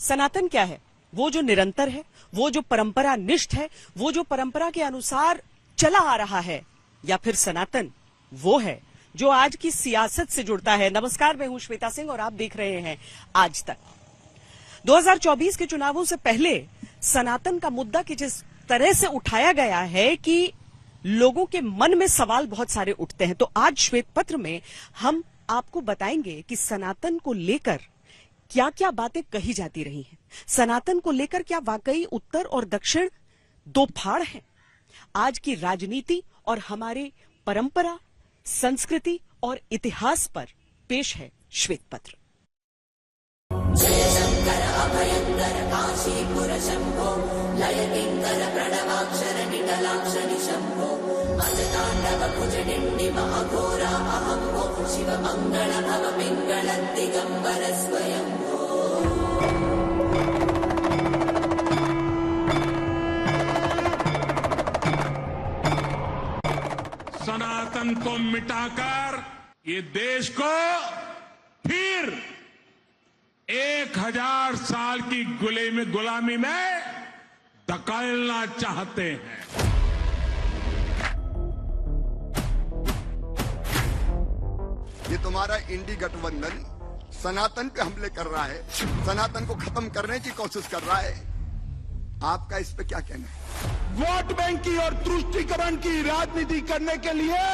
सनातन क्या है? वो जो निरंतर है, वो जो परंपरा निष्ठ है, वो जो परंपरा के अनुसार चला आ रहा है, या फिर सनातन वो है जो आज की सियासत से जुड़ता है। नमस्कार, मैं हूं श्वेता सिंह और आप देख रहे हैं आज तक। 2024 के चुनावों से पहले सनातन का मुद्दा कि जिस तरह से उठाया गया है कि लोगों के मन में सवाल बहुत सारे उठते हैं, तो आज श्वेत पत्र में हम आपको बताएंगे कि सनातन को लेकर क्या क्या बातें कही जाती रही हैं। सनातन को लेकर क्या वाकई उत्तर और दक्षिण दो फाड़ हैं? आज की राजनीति और हमारे परंपरा, संस्कृति और इतिहास पर पेश है श्वेत पत्र। जय शंकर अभयंकर काशीपुर शंभो लय किंकर प्रणवाक्षर निकलाक्ष निशंभो अजतांडव भुजडिंडि महाघोरा अहंभो शिव मंगल भव पिंगल दिगंबर स्वयंभो। सनातन को मिटाकर ये देश को फिर 1000 साल की गुलामी में धकेलना चाहते हैं। ये तुम्हारा इंडी गठबंधन सनातन पे हमले कर रहा है, सनातन को खत्म करने की कोशिश कर रहा है। आपका इस पे क्या कहना है? वोट बैंक की और तुष्टीकरण की राजनीति करने के लिए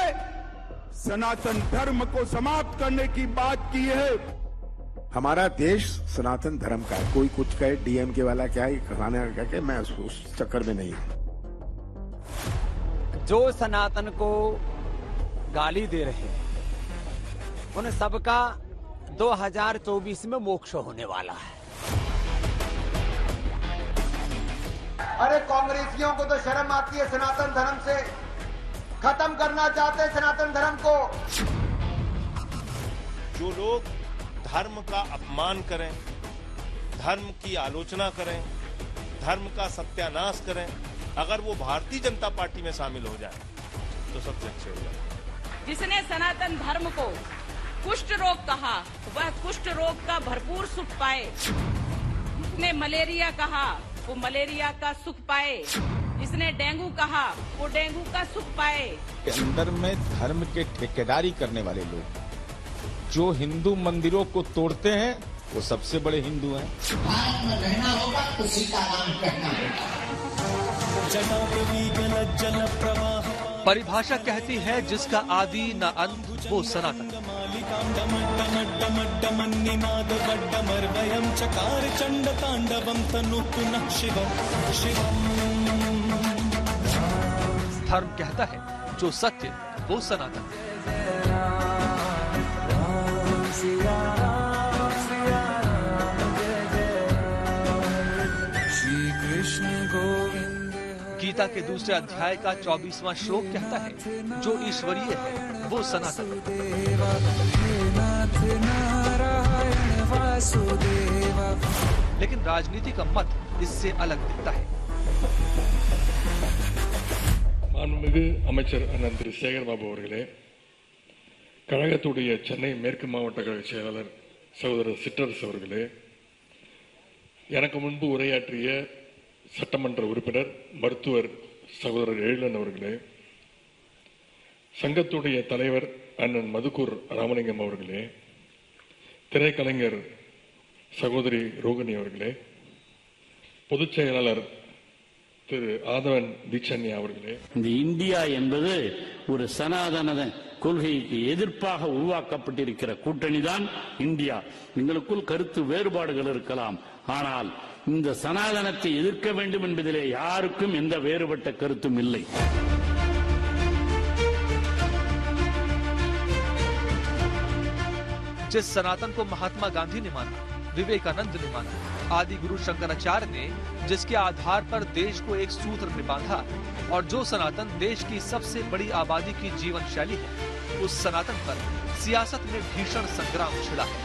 सनातन धर्म को समाप्त करने की बात की है। हमारा देश सनातन धर्म का है। कोई कुछ कहे, डीएमके वाला क्या है, खाने का क्या, मैं उस चक्कर में नहीं हूं। जो सनातन को गाली दे रहे हैं उन सबका 2024 में मोक्ष होने वाला है। अरे कांग्रेसियों को तो शर्म आती है, सनातन धर्म से खत्म करना चाहते हैं सनातन धर्म को। जो लोग धर्म का अपमान करें, धर्म की आलोचना करें, धर्म का सत्यानाश करें, अगर वो भारतीय जनता पार्टी में शामिल हो जाए तो सबसे अच्छे हो जाए। जिसने सनातन धर्म को कुष्ठ रोग कहा वह कुष्ठ रोग का भरपूर सुख पाए, जिसने मलेरिया कहा वो मलेरिया का सुख पाए, जिसने डेंगू कहा वो डेंगू का सुख पाए। अंदर में धर्म के ठेकेदारी करने वाले लोग जो हिंदू मंदिरों को तोड़ते हैं वो सबसे बड़े हिंदू हैं। भारत में रहना होगा तो सीताराम कहना होगा। परिभाषा कहती है जिसका आदि न अंत वो सनातन। धर्म कहता है जो सत्य वो सनातन। गीता के दूसरे अध्याय का 24वां श्लोक कहता है जो ईश्वरीय है वो सनातन। लेकिन राजनीति का मत इससे अलग दिखता है। மாண்புமிகு அமைச்சர் அண்ணன் திரு சேகர்பாபு அவர்களே, கழகத்துடைய சென்னை மேற்கு மாவட்ட கழக செயலாளர் சகோதரர் சிற்றரசு அவர்களே, எனக்கு முன்பு உரையாற்றிய சட்டமன்ற உறுப்பினர் மருத்துவர் சகோதரர் எழிலன் அவர்களே, சங்கத்துடைய தலைவர் அண்ணன் மதுக்கூர் ராமலிங்கம் அவர்களே, திரைக்கலைஞர் சகோதரி ரோகிணி அவர்களே, பொதுச் செயலாளர் திரு ஆதவன் தீட்சண்யா அவர்களே, இந்த இந்தியா என்பது ஒரு சனாதன கொள்கைக்கு எதிர்ப்பாக உருவாக்கப்பட்டிருக்கிற கூட்டணிதான் இந்தியா. எங்களுக்குள் கருத்து வேறுபாடுகள் இருக்கலாம், ஆனால் இந்த சனாதனத்தை எதிர்க்க வேண்டும் என்பதிலே யாருக்கும் எந்த வேறுபட்ட கருத்தும் இல்லை. जिस सनातन को महात्मा गांधी ने माना, विवेकानंद ने माना, आदि गुरु शंकराचार्य ने जिसके आधार पर देश को एक सूत्र में बांधा, और जो सनातन देश की सबसे बड़ी आबादी की जीवन शैली है, उस सनातन पर सियासत में भीषण संग्राम छिड़ा है।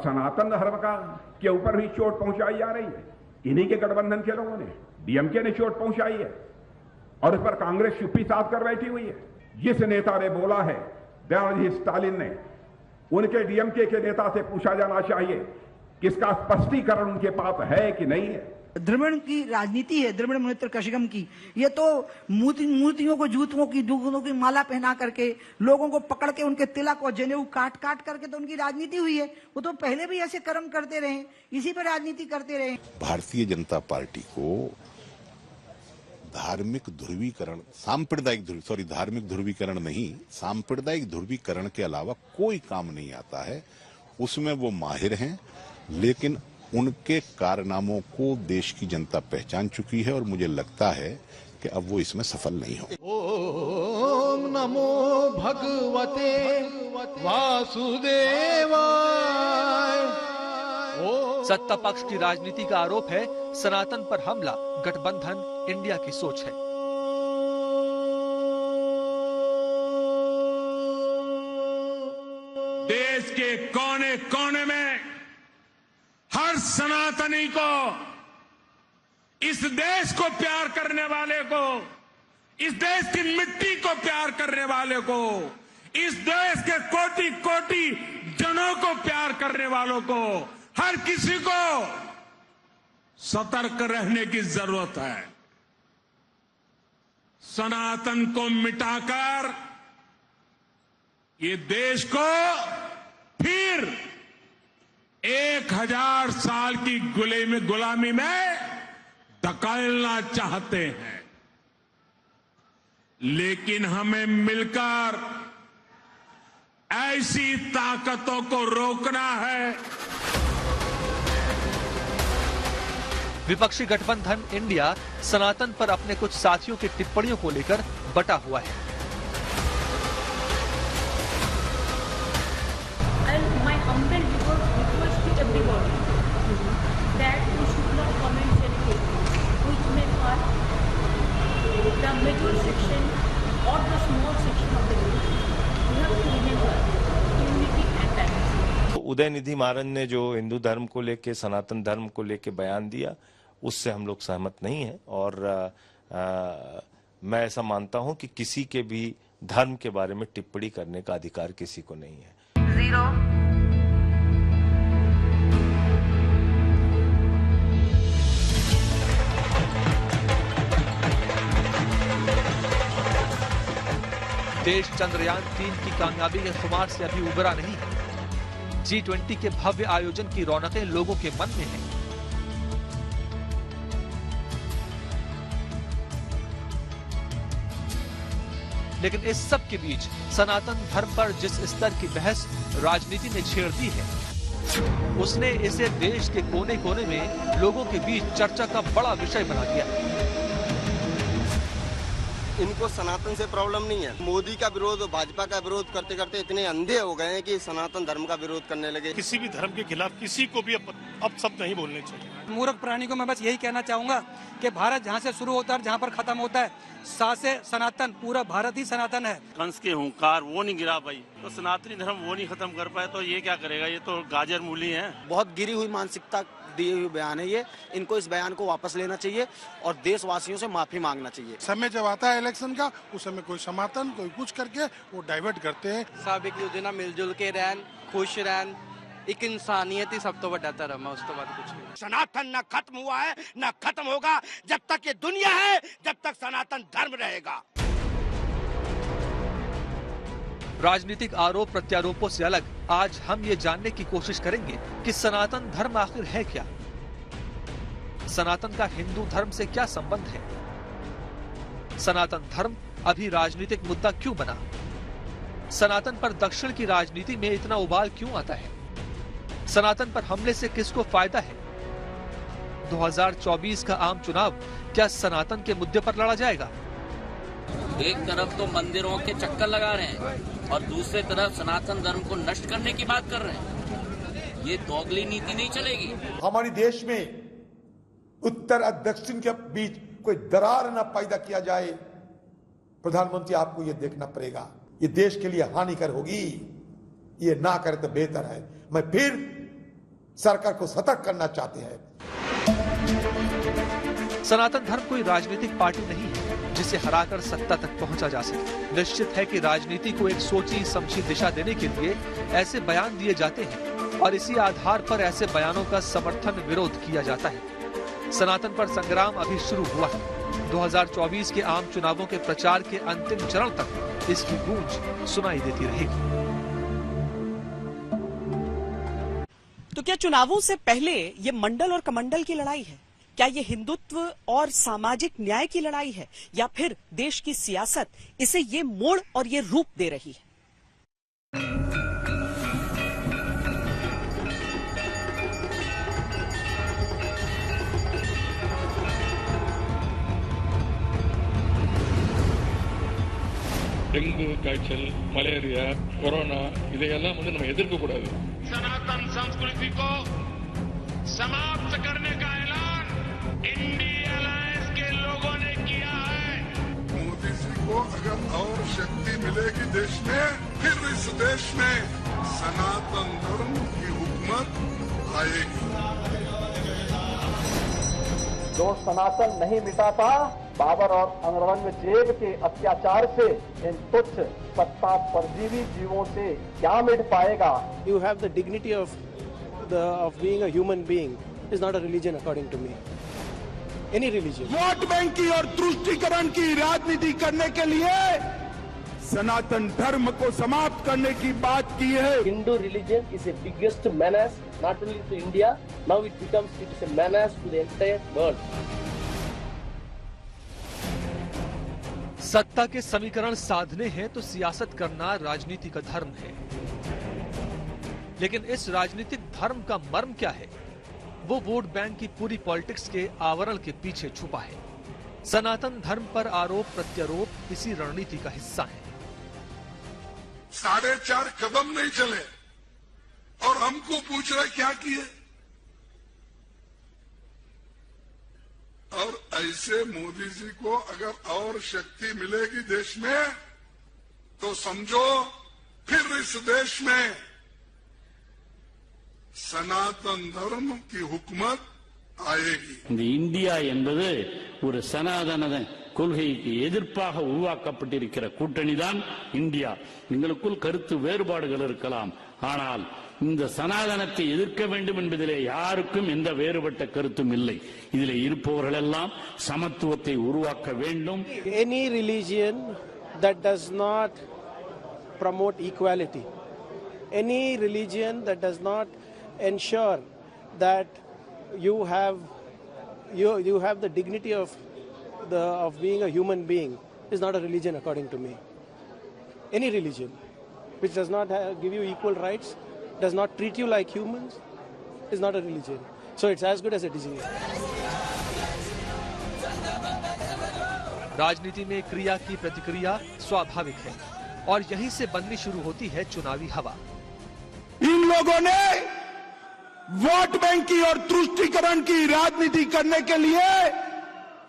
सनातन धर्म का के ऊपर भी चोट पहुंचाई जा रही है। इन्हीं के गठबंधन के लोगों ने, डीएमके ने चोट पहुंचाई है और इस पर कांग्रेस चुप्पी साध कर बैठी हुई है। जिस नेता ने बोला है, दयानिधि स्टालिन ने, उनके डीएमके के नेता से पूछा जाना चाहिए कि इसका स्पष्टीकरण उनके पास है कि नहीं है। द्रविड़ की राजनीति है, द्रविड़ मुनेत्र कशगम की। ये तो मूर्तियों को, जूतों की, दुगनों की माला पहना करके, लोगों को पकड़ के उनके तिलक और जनेऊ काट करके तो उनकी राजनीति हुई है। वो तो पहले भी ऐसे कर्म करते रहे, इसी पर राजनीति करते रहे। भारतीय जनता पार्टी को धार्मिक ध्रुवीकरण, धार्मिक ध्रुवीकरण नहीं, सांप्रदायिक ध्रुवीकरण के अलावा कोई काम नहीं आता है। उसमें वो माहिर हैं, लेकिन उनके कारनामों को देश की जनता पहचान चुकी है और मुझे लगता है कि अब वो इसमें सफल नहीं हो। ओम नमो भगवते वासुदेवाय। सत्ता पक्ष की राजनीति का आरोप है सनातन पर हमला गठबंधन इंडिया की सोच है। देश के कोने कोने में हर सनातनी को, इस देश को प्यार करने वाले को, इस देश की मिट्टी को प्यार करने वाले को, इस देश के कोटि कोटि जनों को प्यार करने वालों को, हर किसी को सतर्क रहने की जरूरत है। सनातन को मिटाकर ये देश को फिर 1000 साल की गुलामी में धकेलना चाहते हैं, लेकिन हमें मिलकर ऐसी ताकतों को रोकना है। विपक्षी गठबंधन इंडिया सनातन पर अपने कुछ साथियों की टिप्पणियों को लेकर बटा हुआ है। उदयनिधि महाराज ने जो हिंदू धर्म को लेके, सनातन धर्म को लेके बयान दिया, उससे हम लोग सहमत नहीं हैं। और मैं ऐसा मानता हूं कि किसी के भी धर्म के बारे में टिप्पणी करने का अधिकार किसी को नहीं है। देश चंद्रयान 3 की कामयाबी के खुमार से अभी उबरा नहीं है। G20 के भव्य आयोजन की रौनकें लोगों के मन में हैं। लेकिन इस सब के बीच सनातन धर्म पर जिस स्तर की बहस राजनीति ने छेड़ दी है, उसने इसे देश के कोने कोने में लोगों के बीच चर्चा का बड़ा विषय बना दिया। इनको सनातन से प्रॉब्लम नहीं है। मोदी का विरोध, भाजपा का विरोध करते करते इतने अंधे हो गए हैं कि सनातन धर्म का विरोध करने लगे। किसी भी धर्म के खिलाफ किसी को भी अब शब्द नहीं बोलने चाहिए। मूर्ख प्राणी को मैं बस यही कहना चाहूंगा कि भारत जहाँ से शुरू होता है, जहाँ पर खत्म होता है, सा से सनातन, पूरा भारत ही सनातन है। कंस के हुंकार वो नहीं गिरा पाई तो सनातनी धर्म वो नहीं खत्म कर पाए तो ये क्या करेगा? ये तो गाजर मूली है। बहुत गिरी हुई मानसिकता दिए हुए बयान है ये। इनको इस बयान को वापस लेना चाहिए और देशवासियों से माफी मांगना चाहिए। समय जब आता है इलेक्शन का, उस समय कोई सनातन कोई कुछ करके वो डाइवर्ट करते हैं। सब एक दूसरे नाल मिलजुल के रहन, खुश रहन, एक इंसानियत ही सब तो बड़ा धर्म है, उस तो बाद कुछ नहीं। सनातन न खत्म हुआ है न खत्म होगा। जब तक ये दुनिया है, जब तक सनातन धर्म रहेगा। राजनीतिक आरोप प्रत्यारोपों से अलग आज हम ये जानने की कोशिश करेंगे कि सनातन धर्म आखिर है क्या, सनातन का हिंदू धर्म से क्या संबंध है, सनातन धर्म अभी राजनीतिक मुद्दा क्यों बना, सनातन पर दक्षिण की राजनीति में इतना उबाल क्यों आता है, सनातन पर हमले से किसको फायदा है। 2024 का आम चुनाव क्या सनातन के मुद्दे पर लड़ा जाएगा? एक तरफ तो मंदिरों के चक्कर लगा रहे हैं और दूसरे तरफ सनातन धर्म को नष्ट करने की बात कर रहे हैं। ये दोगली नीति नहीं चलेगी। हमारे देश में उत्तर और दक्षिण के बीच कोई दरार न पैदा किया जाए। प्रधानमंत्री, आपको ये देखना पड़ेगा, ये देश के लिए हानिकर होगी। ये ना करे तो बेहतर है। मैं फिर सरकार को सतर्क करना चाहते हैं। सनातन धर्म कोई राजनीतिक पार्टी नहीं है जिसे हराकर सत्ता तक पहुंचा जा सके। निश्चित है कि राजनीति को एक सोची समझी दिशा देने के लिए ऐसे बयान दिए जाते हैं और इसी आधार पर ऐसे बयानों का समर्थन विरोध किया जाता है। सनातन पर संग्राम अभी शुरू हुआ है। 2024 के आम चुनावों के प्रचार के अंतिम चरण तक इसकी गूंज सुनाई देती रहेगी। तो क्या चुनावों से पहले ये मंडल और कमंडल की लड़ाई है? क्या ये हिंदुत्व और सामाजिक न्याय की लड़ाई है, या फिर देश की सियासत इसे ये मोड़ और ये रूप दे रही है? டெங்கு காய்ச்சல், மலேரியா, கொரோனா இதையெல்லாம் நம்ம எதிர்க்க கூடாது. सनातन संस्कृति को समाप्त करने का ऐलान इंडिया अलायंस के लोगों ने किया है। मोदी जी को अगर और शक्ति मिलेगी देश में, फिर इस देश में सनातन धर्म की हुकूमत आएगी। जो सनातन नहीं मिटा था, बाबर और औरंगजेब के अत्याचार से, इन तुच्छ सत्ता परजीवी जीवों से क्या मिट पाएगा? You have the dignity of being a human being is not a religion according to me. Any religion. Vote bank की और तुष्टीकरण की राजनीति करने के लिए सनातन धर्म को समाप्त करने की बात की है। Hindu religion is a biggest menace not only to India, now it is a menace to the entire world. सत्ता के समीकरण साधने हैं तो सियासत करना राजनीति का धर्म है। लेकिन इस राजनीतिक धर्म का मर्म क्या है? वो वोट बैंक की पूरी पॉलिटिक्स के आवरण के पीछे छुपा है। सनातन धर्म पर आरोप प्रत्यारोप इसी रणनीति का हिस्सा है। 4.5 कदम नहीं चले और हमको पूछ रहे क्या किए। और ऐसे मोदी जी को अगर और शक्ति मिलेगी देश में, तो समझो फिर इस देश में सनातन धर्म की हुकूमत आएगी। இந்த இந்தியா என்பது ஒரு சனாதன கொள்கைக்கு எதிர்ப்பாக உருவாக்கப்பட்டிருக்கிற கூட்டணிதான் இந்தியா. எங்களுக்குள் கருத்து வேறுபாடுகள் இருக்கலாம், ஆனால் இந்த சனாதனத்தை எதிர்க்க வேண்டும் என்பதிலே யாருக்கும் எந்த வேறுபட்ட கருத்தும் இல்லை. இதிலே இருப்பவர்கள் எல்லாம் சமத்துவத்தை உருவாக்க வேண்டும். Any religion that does not promote equality, any religion that does not ensure that you have the dignity of being a human being is not a religion according to me. Any religion which does not give you equal rights, does not treat you like humans, is not a religion. So it's as good as a disease. राजनीति में क्रिया की प्रतिक्रिया स्वाभाविक है और यहीं से बननी शुरू होती है चुनावी हवा। इन लोगों ने वोट बैंक की और तुष्टीकरण की राजनीति करने के लिए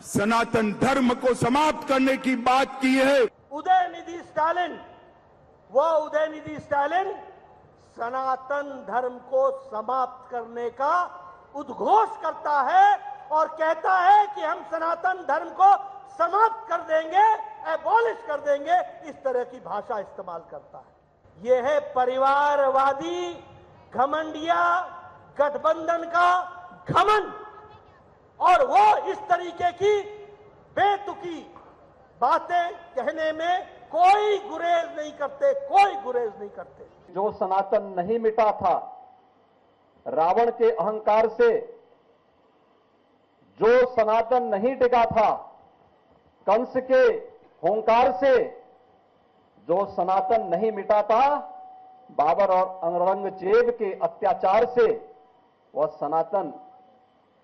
सनातन धर्म को समाप्त करने की बात की है। उदयनिधि स्टालिन सनातन धर्म को समाप्त करने का उद्घोष करता है और कहता है कि हम सनातन धर्म को समाप्त कर देंगे, एबॉलिश कर देंगे, इस तरह की भाषा इस्तेमाल करता है। ये है परिवारवादी घमंडिया गठबंधन का घमंड, और वो इस तरीके की बेतुकी बातें कहने में कोई गुरेज नहीं करते। जो सनातन नहीं मिटा था, रावण के अहंकार से, जो सनातन नहीं टिका था, कंस के होंकार से, जो सनातन नहीं मिटा था, बाबर और औरंगजेब के अत्याचार से, वह सनातन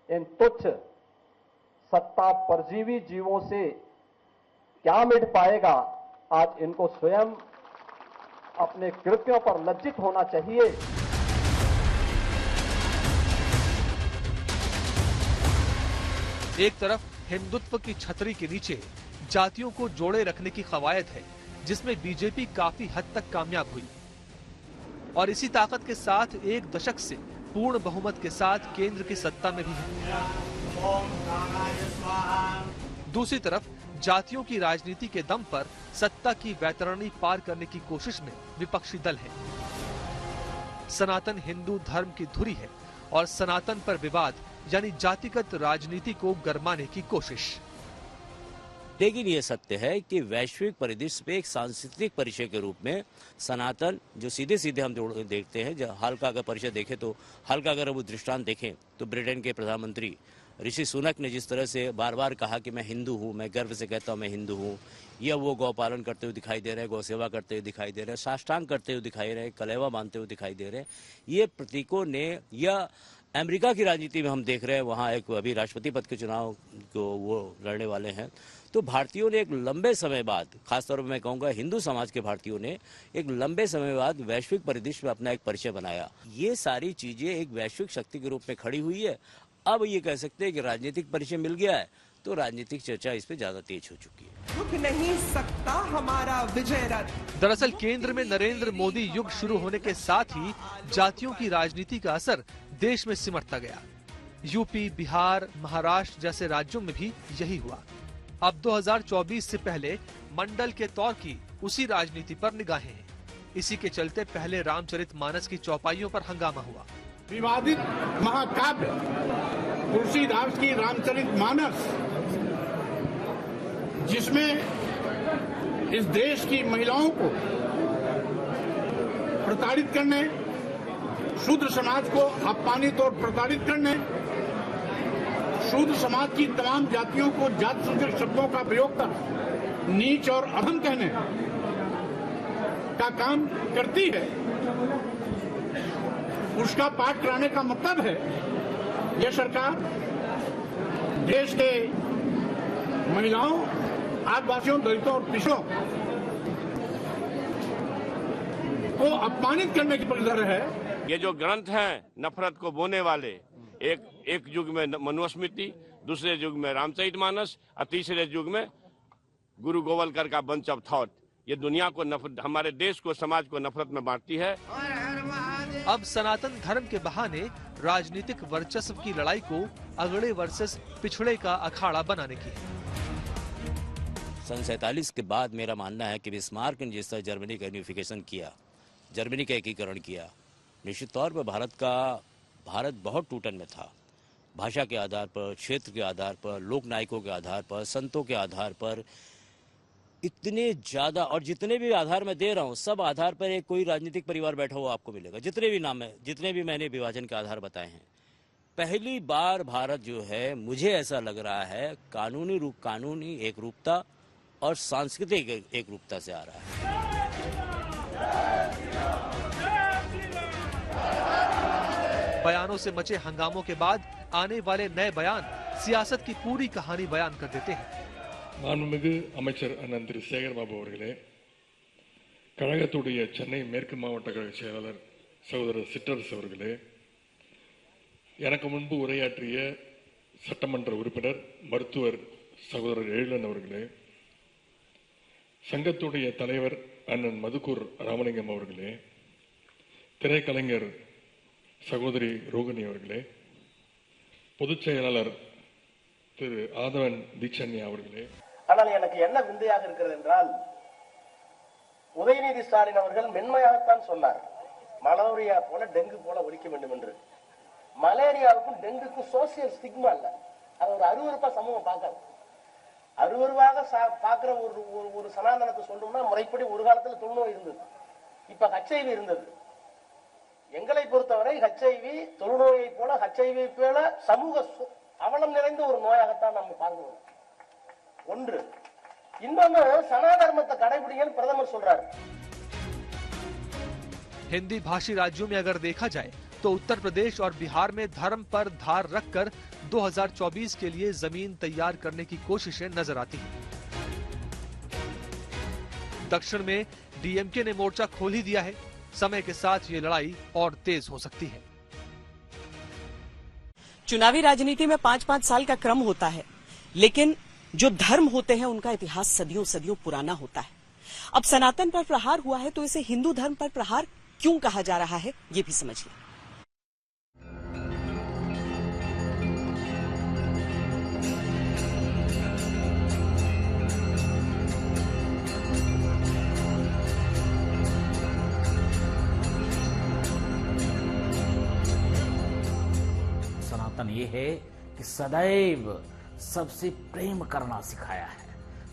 इन तुच्छ सत्ता परजीवी जीवों से क्या मिट पाएगा? आज इनको स्वयं अपने कृत्यों पर लज्जित होना चाहिए। एक तरफ हिंदुत्व की छतरी के नीचे जातियों को जोड़े रखने की कवायद है, जिसमें बीजेपी काफी हद तक कामयाब हुई और इसी ताकत के साथ एक दशक से पूर्ण बहुमत के साथ केंद्र की सत्ता में भी है। दूसरी तरफ जातियों की राजनीति के दम पर सत्ता की वैतरणी पार करने की कोशिश में विपक्षी दल है। सनातन हिंदू धर्म की धुरी है और सनातन पर विवाद यानी जातिगत राजनीति को गरमाने की कोशिश। लेकिन ये सत्य है कि वैश्विक परिदृश्य पे एक सांस्कृतिक परिचय के रूप में सनातन जो सीधे सीधे हम देखते हैं, जब हाल का अगर परिचय देखें तो हाल का अगर वो दृष्टांत देखें तो ब्रिटेन के प्रधानमंत्री ऋषि सुनक ने जिस तरह से बार बार कहा कि मैं हिंदू हूँ, मैं गर्व से कहता हूँ मैं हिंदू हूँ, या वो गौ पालन करते हुए दिखाई दे रहे हैं, गौ सेवा करते हुए दिखाई दे रहे हैं, साष्टांग करते हुए दिखाई दे रहे हैं, कलेवा मानते हुए दिखाई दे रहे हैं, ये प्रतीकों ने, या अमेरिका की राजनीति में हम देख रहे हैं वहाँ एक अभी राष्ट्रपति पद के चुनाव को वो लड़ने वाले हैं, तो भारतीयों ने एक लंबे समय बाद, खासतौर पर मैं कहूँगा हिंदू समाज के भारतीयों ने एक लंबे समय बाद वैश्विक परिदृश्य में अपना एक परिचय बनाया। ये सारी चीजें एक वैश्विक शक्ति के रूप में खड़ी हुई है। अब ये कह सकते हैं कि राजनीतिक परिचय मिल गया है तो राजनीतिक चर्चा इस पे ज्यादा तेज हो चुकी है। रुक नहीं सकता हमारा विजय रथ। दरअसल केंद्र में नरेंद्र मोदी युग शुरू होने के साथ ही जातियों की राजनीति का असर देश में सिमटता गया। यूपी, बिहार, महाराष्ट्र जैसे राज्यों में भी यही हुआ। अब 2024 से पहले मंडल के तौर की उसी राजनीति पर निगाहें हैं। इसी के चलते पहले रामचरितमानस की चौपाइयों पर हंगामा हुआ। विवादित महाकाव्य तुलसीदास की रामचरितमानस, जिसमें इस देश की महिलाओं को प्रताड़ित करने, शूद्र समाज को अपमानित और प्रताड़ित करने, शूद्र समाज की तमाम जातियों को जाति सूचक शब्दों का प्रयोग कर नीच और अधम कहने का काम करती है, उसका पाठ कराने का मतलब है यह सरकार देश के महिलाओं, आदिवासियों, दलितों और पिछड़ों को अपमानित करने की परिधर है। ये जो ग्रंथ हैं नफरत को बोने वाले, एक युग में मनुस्मृति, दूसरे युग में रामचरितमानस और तीसरे युग में गुरु गोवलकर का बंच ऑफ थॉट, ये दुनिया को नफरत, हमारे देश को, समाज को नफरत में बांटती है। अब सनातन धर्म के बहाने राजनीतिक वर्चस्व की लड़ाई को अगड़े वर्सेस पिछड़े का अखाड़ा बनाने की है। सन 47 के बाद मेरा मानना है कि बिस्मार्क ने जिस तरह जर्मनी का यूनिफिकेशन किया, जर्मनी का एकीकरण किया, निश्चित तौर पर भारत बहुत टूटन में था। भाषा के आधार पर, क्षेत्र के आधार पर, लोक नायकों के आधार पर, संतों के आधार पर, इतने ज्यादा, और जितने भी आधार मैं दे रहा हूँ सब आधार पर एक कोई राजनीतिक परिवार बैठा हुआ आपको मिलेगा। जितने भी नाम है, जितने भी मैंने विभाजन के आधार बताए हैं, पहली बार भारत जो है, मुझे ऐसा लग रहा है, कानूनी एक रूपता और सांस्कृतिक एक रूपता से आ रहा है। बयानों से मचे हंगामों के बाद आने वाले नए बयान सियासत की पूरी कहानी बयान कर देते हैं। மாண்புமிகு அமைச்சர் அண்ணன் திரு சேகர்பாபு அவர்களே, கழகத்துடைய சென்னை மேற்கு மாவட்ட கழக செயலாளர் சகோதரர் சிற்றரசு அவர்களே, எனக்கு முன்பு உரையாற்றிய சட்டமன்ற உறுப்பினர் மருத்துவர் சகோதரர் எழிலன் அவர்களே, சங்கத்துடைய தலைவர் அண்ணன் மதுக்கூர் ராமலிங்கம் அவர்களே, திரைக்கலைஞர் சகோதரி ரோகிணி அவர்களே, பொதுச் செயலாளர் திரு ஆதவன் தீட்சண்யா அவர்களே. ஆனால் எனக்கு என்ன விந்தையாக இருக்கிறது என்றால், உதயநிதி ஸ்டாலின் அவர்கள் மென்மையாகத்தான் சொன்னார், மலேரியா போல டெங்கு போல ஒழிக்க வேண்டும் என்று. மலேரியாவுக்கும் டெங்குக்கும் சோசியல் ஸ்டிக்மா இல்ல, அது ஒரு அருவருப்பா சமூகம் பார்க்காது. அருவருவாக பார்க்கிற ஒரு சனாதனத்தை சொல்லணும்னா முறைப்படி ஒரு காலத்துல தொழுநோய் இருந்தது, இப்ப HIV இருந்தது. எங்களை பொறுத்தவரை HIV தொழுநோயை போல, HIV போல சமூக அவலம் நிறைந்த ஒரு நோயாகத்தான் நம்ம பார்க்கிறோம். ஒன்று. இன்னொன்னு, சனாதர்மத்தை கடைபிடிங்கன்னு பிரதமர் சொல்றாரு. हिंदी भाषी राज्यों में अगर देखा जाए तो उत्तर प्रदेश और बिहार में धर्म पर धार रखकर 2024 के लिए जमीन तैयार करने की कोशिशें नजर आती हैं। दक्षिण में DMK ने मोर्चा खोल ही दिया है। समय के साथ ये लड़ाई और तेज हो सकती है। चुनावी राजनीति में 5-5 साल का क्रम होता है, लेकिन जो धर्म होते हैं उनका इतिहास सदियों सदियों पुराना होता है। अब सनातन पर प्रहार हुआ है तो इसे हिंदू धर्म पर प्रहार क्यों कहा जा रहा है, ये भी समझिए। ये है कि सदैव सबसे प्रेम करना सिखाया है।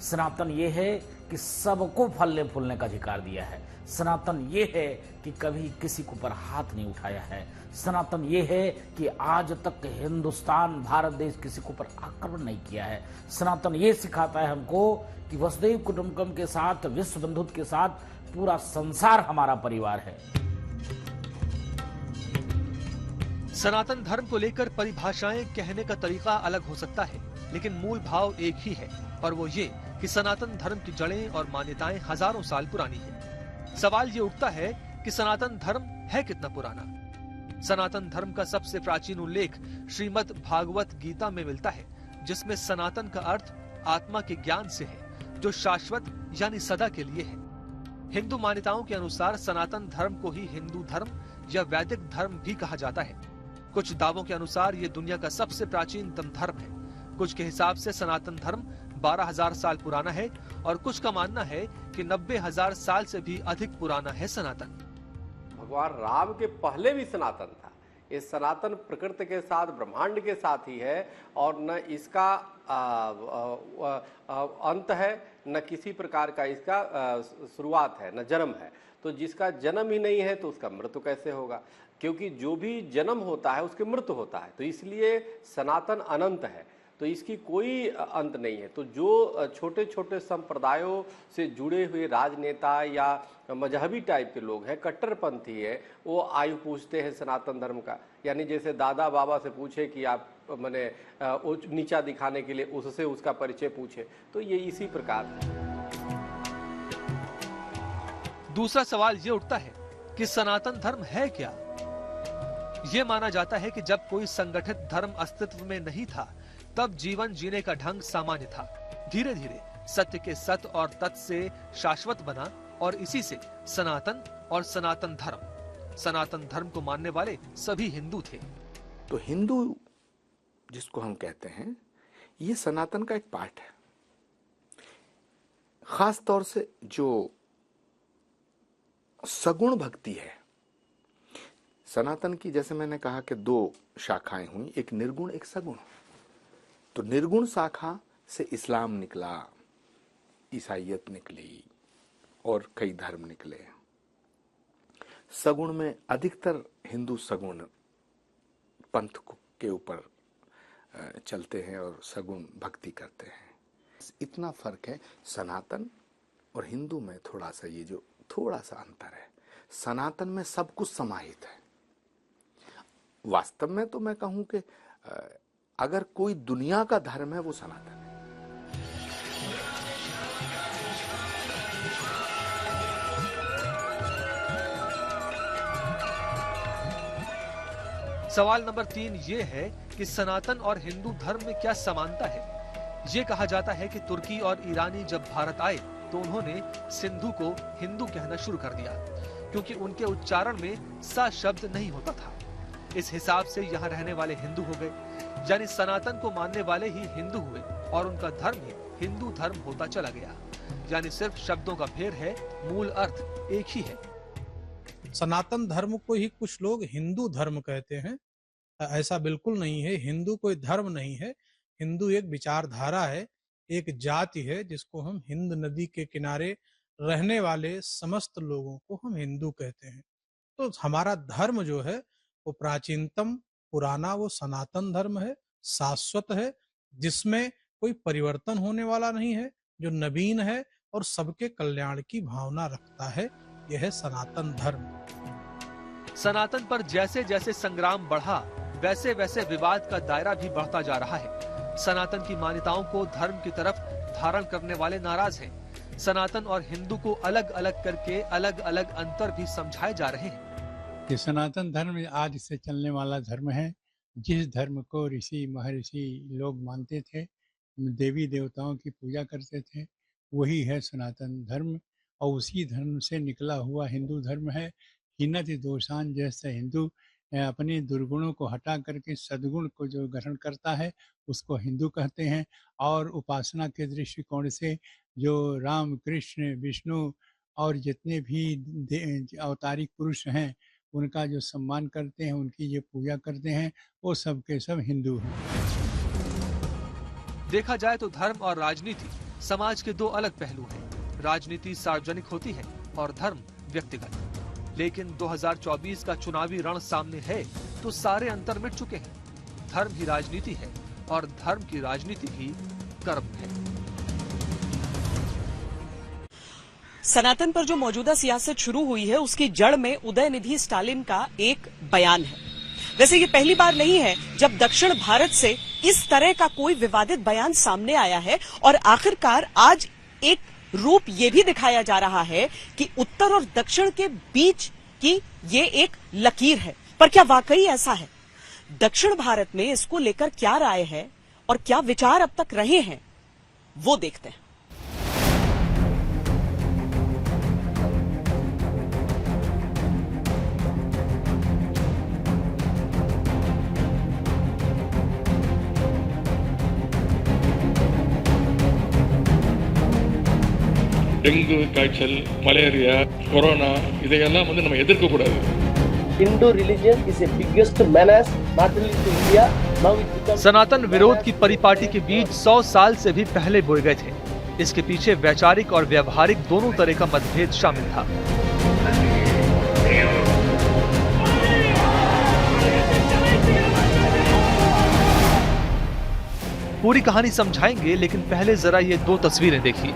सनातन ये है कि सबको फलने फूलने का अधिकार दिया है। सनातन ये है कि कभी किसी के ऊपर हाथ नहीं उठाया है। सनातन ये है कि आज तक हिंदुस्तान भारत देश किसी के ऊपर आक्रमण नहीं किया है। सनातन ये सिखाता है हमको कि वसुधैव कुटुंबकम के साथ, विश्व बंधुत्व के साथ पूरा संसार हमारा परिवार है। सनातन धर्म को लेकर परिभाषाएं कहने का तरीका अलग हो सकता है, लेकिन मूल भाव एक ही है, और वो ये कि सनातन धर्म की जड़ें और मान्यताएं हजारों साल पुरानी है। सवाल ये उठता है कि सनातन धर्म है कितना पुराना। सनातन धर्म का सबसे प्राचीन उल्लेख श्रीमद् भागवत गीता में मिलता है, जिसमें सनातन का अर्थ आत्मा के ज्ञान से है, जो शाश्वत यानी सदा के लिए है। हिंदू मान्यताओं के अनुसार सनातन धर्म को ही हिंदू धर्म या वैदिक धर्म भी कहा जाता है। कुछ दावों के अनुसार ये दुनिया का सबसे प्राचीनतम धर्म है। कुछ के हिसाब से सनातन धर्म 12,000 साल पुराना है, और कुछ का मानना है कि 90,000 साल से भी अधिक पुराना है सनातन। भगवान राम के पहले भी सनातन था। ये सनातन प्रकृति के साथ, ब्रह्मांड के साथ ही है, और न इसका अंत है, न किसी प्रकार का इसका शुरुआत है, न जन्म है। तो जिसका जन्म ही नहीं है तो उसका मृत्यु कैसे होगा? क्योंकि जो भी जन्म होता है उसकी मृत्यु होता है। तो इसलिए सनातन अनंत है, तो इसकी कोई अंत नहीं है। तो जो छोटे छोटे संप्रदायों से जुड़े हुए राजनेता या मजहबी टाइप के लोग हैं, कट्टरपंथी है, वो आयु पूछते हैं सनातन धर्म का। यानी जैसे दादा बाबा से पूछे कि आप मैंने नीचा दिखाने के लिए उससे उसका परिचय पूछे, तो ये इसी प्रकार है। दूसरा सवाल ये उठता है कि सनातन धर्म है क्या? ये माना जाता है कि जब कोई संगठित धर्म अस्तित्व में नहीं था, तब जीवन जीने का ढंग सामान्य था। धीरे धीरे सत्य के सत्य और तत् से शाश्वत बना, और इसी से सनातन और सनातन धर्म को मानने वाले सभी हिंदू थे। तो हिंदू जिसको हम कहते हैं, ये सनातन का एक पार्ट है। खास तौर से जो सगुण भक्ति है सनातन की, जैसे मैंने कहा कि 2 शाखाएं हुई, एक निर्गुण एक सगुण। तो निर्गुण शाखा से इस्लाम निकला, ईसाईयत निकली और कई धर्म निकले। सगुण में अधिकतर हिंदू सगुण पंथ के ऊपर चलते हैं और सगुण भक्ति करते हैं। इतना फर्क है सनातन और हिंदू में, थोड़ा सा ये जो थोड़ा सा अंतर है। सनातन में सब कुछ समाहित है। वास्तव में तो मैं कहूं कि अगर कोई दुनिया का धर्म है वो सनातन है। सवाल नंबर 3 ये है कि सनातन और हिंदू धर्म में क्या समानता है? ये कहा जाता है कि तुर्की और ईरानी जब भारत आए तो उन्होंने सिंधु को हिंदू कहना शुरू कर दिया, क्योंकि उनके उच्चारण में सा शब्द नहीं होता था। इस हिसाब से यहाँ रहने वाले हिंदू हो गए, यानी सनातन को मानने वाले ही हिंदू हुए, और उनका धर्म ही हिंदू धर्म होता चला गया। यानी सिर्फ शब्दों का फेर है, मूल अर्थ एक ही है। सनातन धर्म को ही कुछ लोग हिंदू धर्म कहते हैं। ऐसा बिल्कुल नहीं है। हिंदू कोई धर्म नहीं है। हिंदू एक विचारधारा है, एक जाति है, जिसको हम हिंद नदी के किनारे रहने वाले समस्त लोगों को हम हिंदू कहते हैं। तो हमारा धर्म जो है वो प्राचीनतम पुराना, वो सनातन धर्म है, शाश्वत है, जिसमें कोई परिवर्तन होने वाला नहीं है, जो नवीन है और सबके कल्याण की भावना रखता है। यह है सनातन धर्म। सनातन पर जैसे जैसे संग्राम बढ़ा, वैसे वैसे विवाद का दायरा भी बढ़ता जा रहा है। सनातन की मान्यताओं को धर्म की तरफ धारण करने वाले नाराज हैं। सनातन और हिंदू को अलग अलग करके अलग अलग अंतर भी समझाए जा रहे हैं। ये सनातन धर्म आज से चलने वाला धर्म है। जिस धर्म को ऋषि महर्षि लोग मानते थे, देवी देवताओं की पूजा करते थे, वही है सनातन धर्म, और उसी धर्म से निकला हुआ हिंदू धर्म है। हिनति दोषान, जैसे हिंदू अपने दुर्गुणों को हटा करके सद्गुण को जो ग्रहण करता है उसको हिंदू कहते हैं। और उपासना के दृष्टिकोण से जो राम, कृष्ण, विष्णु और जितने भी अवतारिक पुरुष हैं उनका जो सम्मान करते हैं, उनकी जो पूजा करते हैं, वो सब के सब हिंदू हैं। देखा जाए तो धर्म और राजनीति समाज के दो अलग पहलू हैं। राजनीति सार्वजनिक होती है और धर्म व्यक्तिगत। लेकिन 2024 का चुनावी रण सामने है तो सारे अंतर मिट चुके हैं। धर्म ही राजनीति है और धर्म की राजनीति भी कर्म है। सनातन पर जो मौजूदा सियासत शुरू हुई है उसकी जड़ में उदयनिधि स्टालिन का एक बयान है। वैसे ये पहली बार नहीं है जब दक्षिण भारत से इस तरह का कोई विवादित बयान सामने आया है और आखिरकार आज एक रूप ये भी दिखाया जा रहा है कि उत्तर और दक्षिण के बीच की ये एक लकीर है। पर क्या वाकई ऐसा है? दक्षिण भारत में इसको लेकर क्या राय है और क्या विचार अब तक रहे हैं, वो देखते हैं। டெங்கு காய்ச்சல், மலேரியா, கொரோனா இதையெல்லாம் நம்ம எதிர்க்க கூடாது. Hindu religion is the biggest menace not only to India, now it becomes सनातन विरोध की परिपाटी के बीज 100 साल से भी पहले बोए गए थे। इसके पीछे वैचारिक और व्यवहारिक दोनों तरह का मतभेद शामिल था। पूरी कहानी समझाएंगे, लेकिन पहले जरा ये दो तस्वीरें देखिए।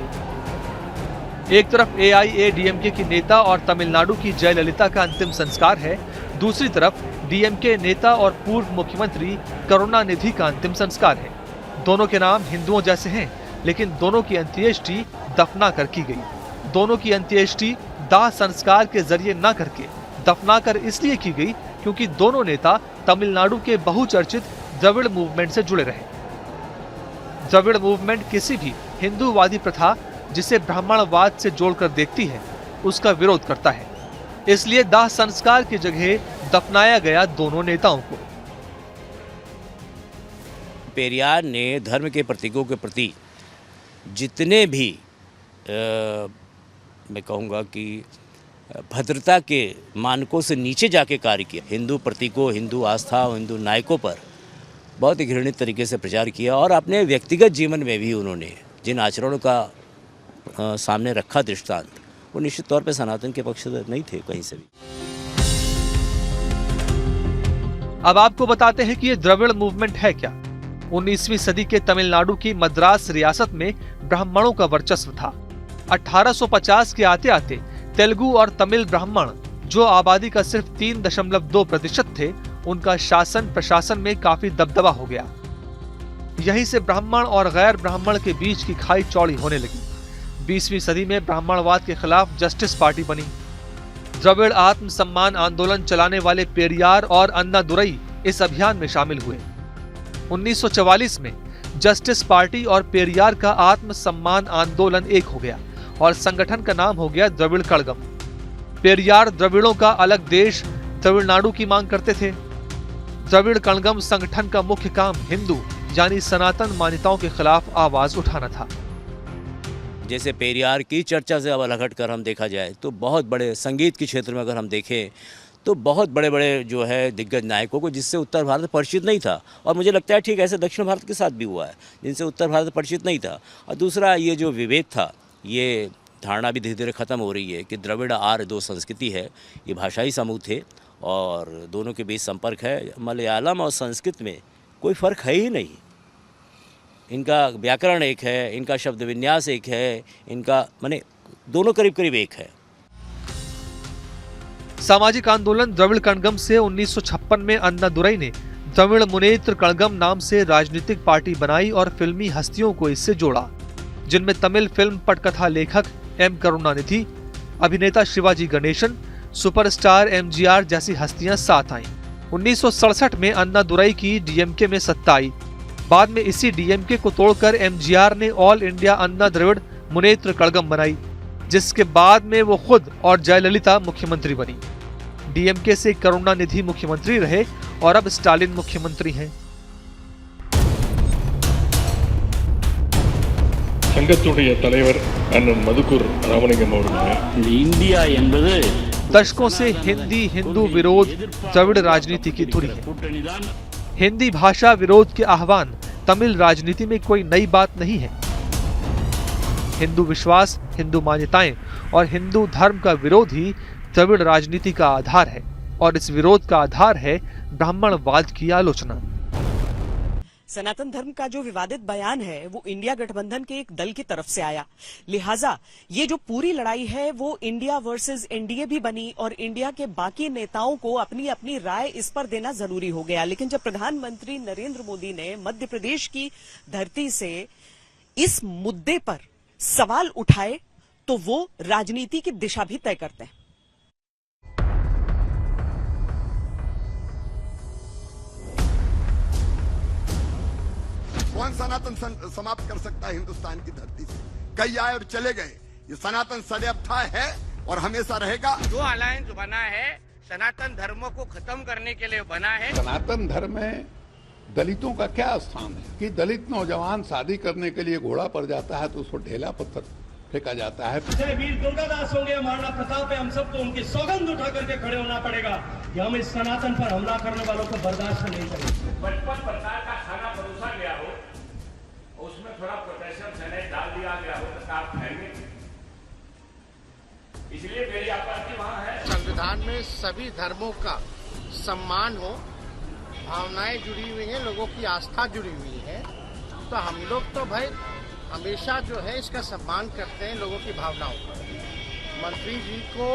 एक तरफ AIADMK की नेता और तमिलनाडु की जयललिता का अंतिम संस्कार है, दूसरी तरफ DMK नेता और पूर्व मुख्यमंत्री करुणानिधि का अंतिम संस्कार है। दोनों के नाम हिंदुओं जैसे हैं, लेकिन दोनों की अंत्येष्टि दफनाकर की गई। दोनों की अंत्येष्टि दाह संस्कार के जरिए न करके दफनाकर इसलिए की गई क्योंकि दोनों नेता तमिलनाडु के बहुचर्चित द्रविड़ मूवमेंट से जुड़े रहे। द्रविड़ मूवमेंट किसी भी हिंदूवादी प्रथा जिसे ब्राह्मणवाद से जोड़कर देखती है उसका विरोध करता है। इसलिए दाह संस्कार की जगह दफनाया गया दोनों नेताओं को। पेरियार ने धर्म के प्रतीकों के प्रति जितने भी मैं कहूँगा कि भद्रता के मानकों से नीचे जाके कार्य किया। हिंदू प्रतीकों, हिंदू आस्था, हिंदू नायकों पर बहुत ही घृणित तरीके से प्रचार किया और अपने व्यक्तिगत जीवन में भी उन्होंने जिन आचरणों का सामने रखा दृष्टांत, वो निश्चित तौर पे सनातन के पक्ष नहीं थे कहीं से भी। अब आपको बताते हैं कि ये द्रविड़ मूवमेंट है क्या। 19वीं सदी के तमिलनाडु की मद्रास रियासत में ब्राह्मणों का वर्चस्व था। 1850 के आते आते तेलुगु और तमिल ब्राह्मण, जो आबादी का सिर्फ 3.2% थे, उनका शासन प्रशासन में काफी दबदबा हो गया। यहीं से ब्राह्मण और गैर ब्राह्मण के बीच की खाई चौड़ी होने लगी। 20वीं सदी में ब्राह्मणवाद के खिलाफ जस्टिस पार्टी बनी। द्रविड़ आत्म सम्मान आंदोलन चलाने वाले पेरियार और अन्नादुरई इस अभियान में शामिल हुए। 1944 में जस्टिस पार्टी और पेरियार का आत्म सम्मान आंदोलन एक हो गया और संगठन का नाम हो गया द्रविड़ कड़गम। पेरियार द्रविड़ों का अलग देश तमिलनाडु की मांग करते थे। द्रविड़ कड़गम संगठन का मुख्य काम हिंदू यानी सनातन मान्यताओं के खिलाफ आवाज उठाना था। जैसे पेरियार की चर्चा से अब अलग हटकर हम देखा जाए तो बहुत बड़े संगीत के क्षेत्र में अगर हम देखें तो बहुत बड़े बड़े जो है दिग्गज नायकों को जिससे उत्तर भारत परिचित नहीं था, और मुझे लगता है ठीक ऐसे दक्षिण भारत के साथ भी हुआ है जिनसे उत्तर भारत परिचित नहीं था। और दूसरा ये जो विभेद था, ये धारणा भी धीरे धीरे खत्म हो रही है कि द्रविड़ आर्य दो संस्कृति है, ये भाषाई समूह थे और दोनों के बीच संपर्क है। मलयालम और संस्कृत में कोई फर्क है ही नहीं। इनका व्याकरण एक है, इनका शब्द विन्यास एक है, इनका माने दोनों करीब करीब एक है। सामाजिक आंदोलन द्रविड़ कड़गम से 1956 में अन्नादुरई ने द्रविड़ मुनेत्र कड़गम नाम से राजनीतिक पार्टी बनाई और फिल्मी हस्तियों को इससे जोड़ा, जिनमें तमिल फिल्म पटकथा लेखक M करुणानिधि, अभिनेता शिवाजी गणेशन, सुपरस्टार MGR जैसी हस्तियां साथ आईं। 1967 में अन्नादुरई की DMK में सत्ता आई। बाद में इसी DMK को तोड़कर MGR ने ऑल इंडिया अन्ना द्रविड़ मुनेत्र कड़गम बनाई, जिसके बाद में वो खुद और जयललिता मुख्यमंत्री बनी। DMK से करुणानिधि मुख्यमंत्री रहे और अब स्टालिन मुख्यमंत्री हैं। சங்கத்துடைய தலைவர் அண்ணன் மதுக்கூர் ராமலிங்கம் அவர்கள் இந்தியா என்பது दशकों से हिंदी हिंदू विरोध द्रविड़ राजनीति की धुरी है। हिंदी भाषा विरोध के आह्वान तमिल राजनीति में कोई नई बात नहीं है। हिंदू विश्वास, हिंदू मान्यताएं और हिंदू धर्म का विरोध ही द्रविड़ राजनीति का आधार है और इस विरोध का आधार है ब्राह्मणवाद की आलोचना। सनातन धर्म का जो विवादित बयान है वो इंडिया गठबंधन के एक दल की तरफ से आया, लिहाजा ये जो पूरी लड़ाई है वो इंडिया वर्सेस एनडीए भी बनी और इंडिया के बाकी नेताओं को अपनी अपनी राय इस पर देना जरूरी हो गया। लेकिन जब प्रधानमंत्री नरेंद्र मोदी ने मध्य प्रदेश की धरती से इस मुद्दे पर सवाल उठाए तो वो राजनीति की दिशा भी तय करते हैं। कौन सनातन समाप्त कर सकता है हिंदुस्तान की धरती से? कई आए और चले गए। ये सनातन सदैव था, है और हमेशा रहेगा। जो अलायंस बना है सनातन धर्मों को खत्म करने के लिए बना है। सनातन धर्म में दलितों का क्या स्थान है कि दलित नौजवान शादी करने के लिए घोड़ा पर जाता है तो उसको ढेला पत्थर फेंका जाता है। वीर दुर्गादास होंगे, महाराणा प्रताप है, हम सबको उनकी सौगंध उठा करके खड़े होना पड़ेगा कि हम इस सनातन पर हमला करने वालों को बर्दाश्त नहीं करेंगे। 55 प्रकार का खाना परोसा गया हो, उसमें थोड़ा पोटेशियम सल्फेट डाल दिया गया हो तो आप खाएंगे, इसलिए मेरी आपत्ति वहाँ है। संविधान में सभी धर्मों का सम्मान हो, भावनाएं जुड़ी हुई हैं, लोगों की आस्था जुड़ी हुई है, तो हम लोग तो भाई हमेशा जो है इसका सम्मान करते हैं लोगों की भावनाओं का। मंत्री जी को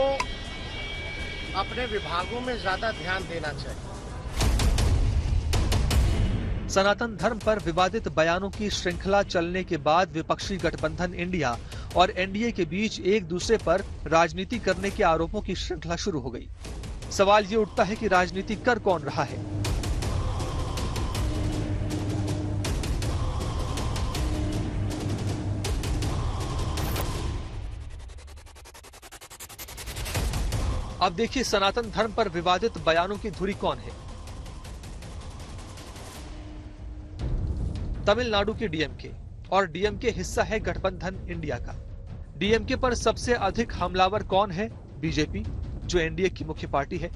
अपने विभागों में ज्यादा ध्यान देना चाहिए। सनातन धर्म पर विवादित बयानों की श्रृंखला चलने के बाद विपक्षी गठबंधन इंडिया और एनडीए के बीच एक दूसरे पर राजनीति करने के आरोपों की श्रृंखला शुरू हो गई। सवाल ये उठता है कि राजनीति कर कौन रहा है? अब देखिए सनातन धर्म पर विवादित बयानों की धुरी कौन है। तमिलनाडु की डीएमके और डीएमके हिस्सा है गठबंधन इंडिया का। डीएमके पर सबसे अधिक हमलावर कौन है? बीजेपी, जो एनडीए की मुख्य पार्टी है।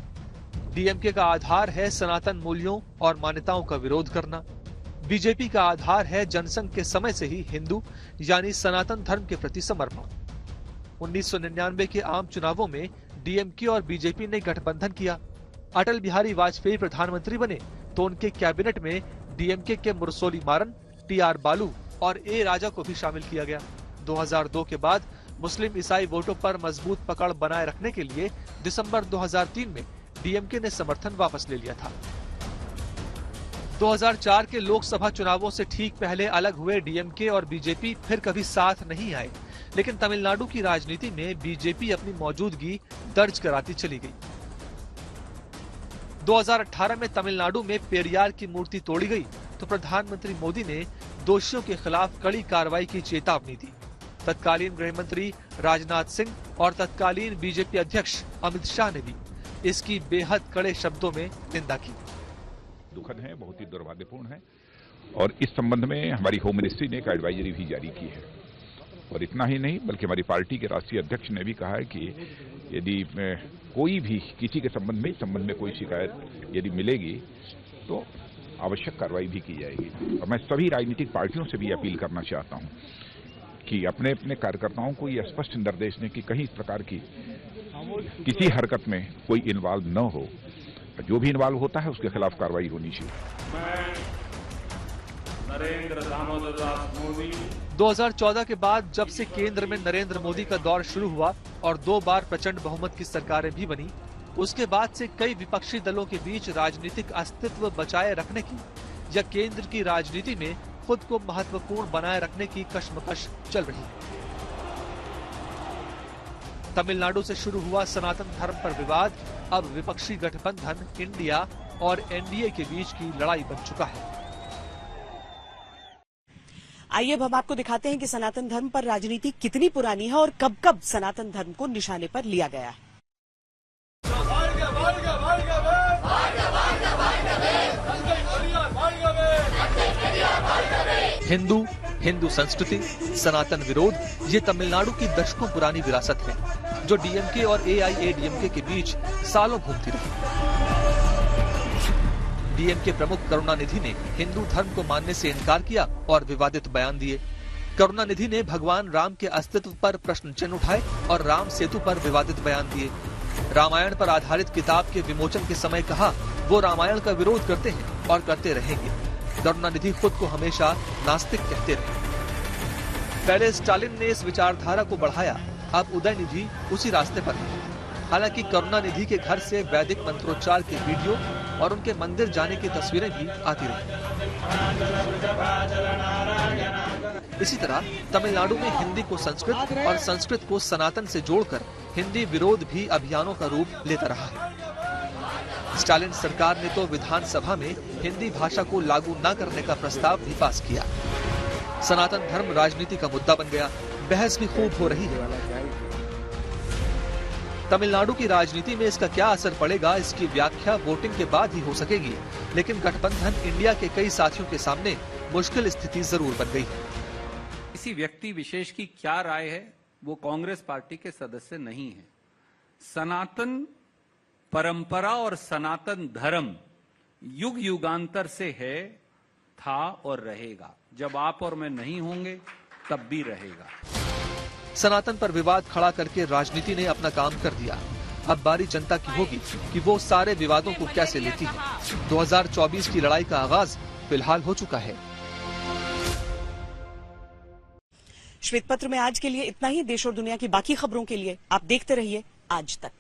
डीएमके का आधार है सनातन मूल्यों और मान्यताओं का विरोध करना। बीजेपी का आधार है जनसंघ के समय से ही हिंदू यानी सनातन धर्म के प्रति समर्पण। 1999 के आम चुनावों में डीएमके और बीजेपी ने गठबंधन किया। अटल बिहारी वाजपेयी प्रधानमंत्री बने तो उनके कैबिनेट में डीएमके के मुरसोली मारन, टीआर बालू और ए राजा को भी शामिल किया गया। 2002 के बाद मुस्लिम ईसाई वोटों पर मजबूत पकड़ बनाए रखने के लिए दिसंबर 2003 में डीएमके ने समर्थन वापस ले लिया था। 2004 के लोकसभा चुनावों से ठीक पहले अलग हुए डीएमके और बीजेपी फिर कभी साथ नहीं आए, लेकिन तमिलनाडु की राजनीति में बीजेपी अपनी मौजूदगी दर्ज कराती चली गई। 2018 में तमिलनाडु में पेरियार की मूर्ति तोड़ी गई तो प्रधानमंत्री मोदी ने दोषियों के खिलाफ कड़ी कार्रवाई की चेतावनी दी। तत्कालीन गृह मंत्री राजनाथ सिंह और तत्कालीन बीजेपी अध्यक्ष अमित शाह ने भी इसकी बेहद कड़े शब्दों में निंदा की। दुखद है, बहुत ही दुर्भाग्यपूर्ण है और इस संबंध में हमारी होम मिनिस्ट्री ने एक एडवाइजरी भी जारी की है। और इतना ही नहीं बल्कि हमारी पार्टी के राष्ट्रीय अध्यक्ष ने भी कहा है कि यदि कोई भी किसी के संबंध में कोई शिकायत यदि मिलेगी तो आवश्यक कार्रवाई भी की जाएगी। और मैं सभी राजनीतिक पार्टियों से भी अपील करना चाहता हूं कि अपने अपने कार्यकर्ताओं को यह स्पष्ट निर्देश दें कि कहीं इस प्रकार की किसी हरकत में कोई इन्वॉल्व न हो। जो भी इन्वॉल्व होता है उसके खिलाफ कार्रवाई होनी चाहिए। 2014 के बाद जब से केंद्र में नरेंद्र मोदी का दौर शुरू हुआ और 2 बार प्रचंड बहुमत की सरकारें भी बनी, उसके बाद से कई विपक्षी दलों के बीच राजनीतिक अस्तित्व बचाए रखने की या केंद्र की राजनीति में खुद को महत्वपूर्ण बनाए रखने की कशमकश चल रही है। तमिलनाडु से शुरू हुआ सनातन धर्म पर विवाद अब विपक्षी गठबंधन इंडिया और एनडीए के बीच की लड़ाई बन चुका है। आइए अब हम आपको दिखाते हैं कि सनातन धर्म पर राजनीति कितनी पुरानी है और कब कब सनातन धर्म को निशाने पर लिया गया है। हिंदू हिंदू संस्कृति, सनातन विरोध ये तमिलनाडु की दशकों पुरानी विरासत है, जो डीएमके और एआईएडीएमके के बीच सालों घूमती रही। डीएमके प्रमुख करुणानिधि ने हिंदू धर्म को मानने से इनकार किया और विवादित बयान दिए। करुणानिधि ने भगवान राम के अस्तित्व पर प्रश्न चिन्ह उठाए और राम सेतु पर विवादित बयान दिए। रामायण पर आधारित किताब के विमोचन के समय कहा वो रामायण का विरोध करते हैं और करते रहेंगे। करुणानिधि खुद को हमेशा नास्तिक कहते रहे। पहले स्टालिन ने इस विचारधारा को बढ़ाया, अब उदयनिधि उसी रास्ते पर है। हालांकि करुणानिधि के घर से वैदिक मंत्रोच्चार के वीडियो और उनके मंदिर जाने की तस्वीरें भी आती रही। इसी तरह तमिलनाडु में हिंदी को संस्कृत और संस्कृत को सनातन से जोड़कर हिंदी विरोध भी अभियानों का रूप लेता रहा है। स्टालिन सरकार ने तो विधानसभा में हिंदी भाषा को लागू न करने का प्रस्ताव भी पास किया। सनातन धर्म राजनीति का मुद्दा बन गया, बहस भी खूब हो रही है। तमिलनाडु की राजनीति में इसका क्या असर पड़ेगा, इसकी व्याख्या वोटिंग के बाद ही हो सकेगी, लेकिन गठबंधन इंडिया के कई साथियों के सामने मुश्किल स्थिति जरूर बन गई है। किसी व्यक्ति विशेष की क्या राय है वो कांग्रेस पार्टी के सदस्य नहीं है। सनातन परंपरा और सनातन धर्म युग युगांतर से है, था और रहेगा। जब आप और मैं नहीं होंगे तब भी रहेगा। सनातन पर विवाद खड़ा करके राजनीति ने अपना काम कर दिया। अब बारी जनता की होगी कि वो सारे विवादों को कैसे लेती है। 2024 की लड़ाई का आगाज फिलहाल हो चुका है। श्वेत पत्र में आज के लिए इतना ही। देश और दुनिया की बाकी खबरों के लिए आप देखते रहिए आज तक।